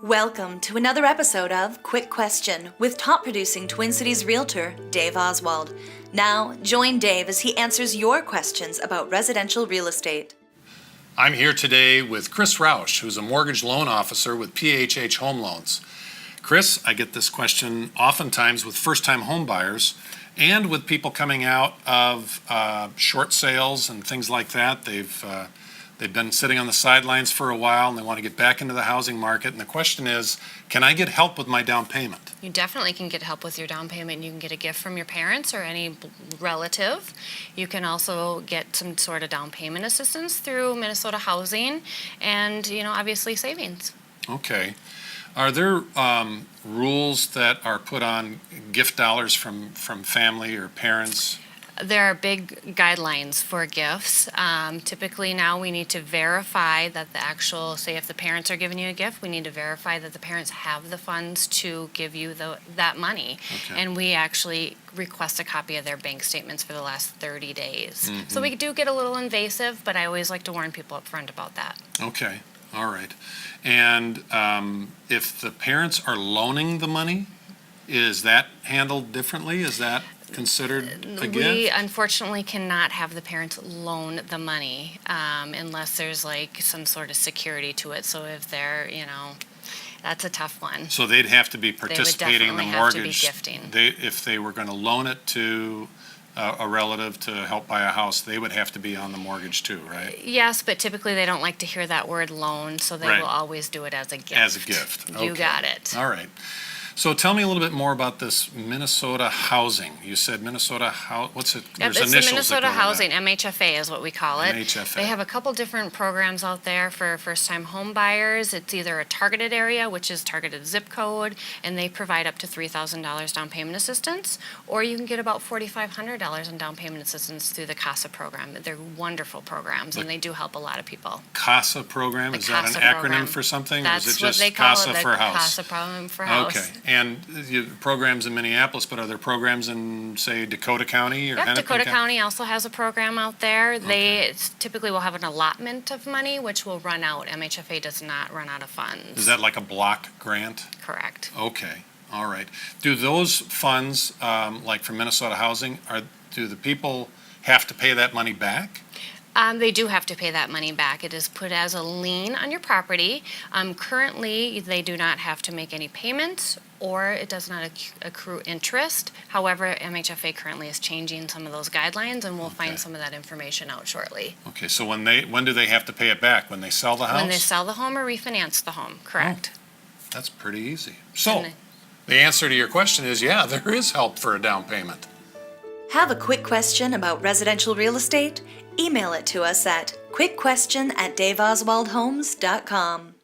Welcome to another episode of Quick Question with top producing Twin Cities Realtor Dave Oswald. Now, join Dave as he answers your questions about residential real estate. I'm here today with Kris Rausch, who's a mortgage loan officer with PHH Home Loans. Kris, I get this question oftentimes with first-time home buyers and with people coming out of short sales and things like that. They've been sitting on the sidelines for a while and they want to get back into the housing market. And the question is, can I get help with my down payment? You definitely can get help with your down payment. You can get a gift from your parents or any relative. You can also get some sort of down payment assistance through Minnesota Housing and, obviously savings. Okay. Are there rules that are put on gift dollars from family or parents? There are big guidelines for gifts. Typically now we need to verify that say if the parents are giving you a gift, we need to verify that the parents have the funds to give you that money. Okay. And we actually request a copy of their bank statements for the last 30 days. Mm-hmm. So we do get a little invasive, but I always like to warn people up front about that. Okay, all right. And if the parents are loaning the money, is that handled differently? Is that considered a gift? We unfortunately cannot have the parents loan the money unless there's some sort of security to it. So if they're, that's a tough one. So they'd have to be participating in the mortgage. Have to be gifting. If they were going to loan it to a relative to help buy a house, they would have to be on the mortgage too, right? Yes, but typically they don't like to hear that word loan, so they will always do it as a gift. As a gift. You Okay. got it. All right. So tell me a little bit more about this Minnesota Housing. You said Minnesota what's it? Yep, There's it's the initials Minnesota that go with Housing, that. MHFA is what we call it. MHFA. They have a couple different programs out there for first-time home buyers. It's either a targeted area, which is targeted zip code, and they provide up to $3,000 down payment assistance, or you can get about $4,500 in down payment assistance through the CASA program. They're wonderful programs, and they do help a lot of people. CASA program, is that an CASA acronym program. for something? That's or is it what just they call CASA it, the for house? CASA program for house. Okay, and programs in Minneapolis, but are there programs in, say, Dakota County or Yep, Hennepin Dakota County also has a program out there. They typically will have an allotment of money, which will run out. MHFA does not run out of funds. Is that like a block grant? Correct. Okay, all right. Do those funds, like from Minnesota Housing, do the people have to pay that money back? They do have to pay that money back. It is put as a lien on your property. Currently, they do not have to make any payments, or it does not accrue interest. However, MHFA currently is changing some of those guidelines, and we'll find some of that information out shortly. Okay, so when do they have to pay it back? When they sell the house? When they sell the home or refinance the home, correct. That's pretty easy. So, the answer to your question is, yeah, there is help for a down payment. Have a quick question about residential real estate? Email it to us at quickquestion@daveoswaldhomes.com.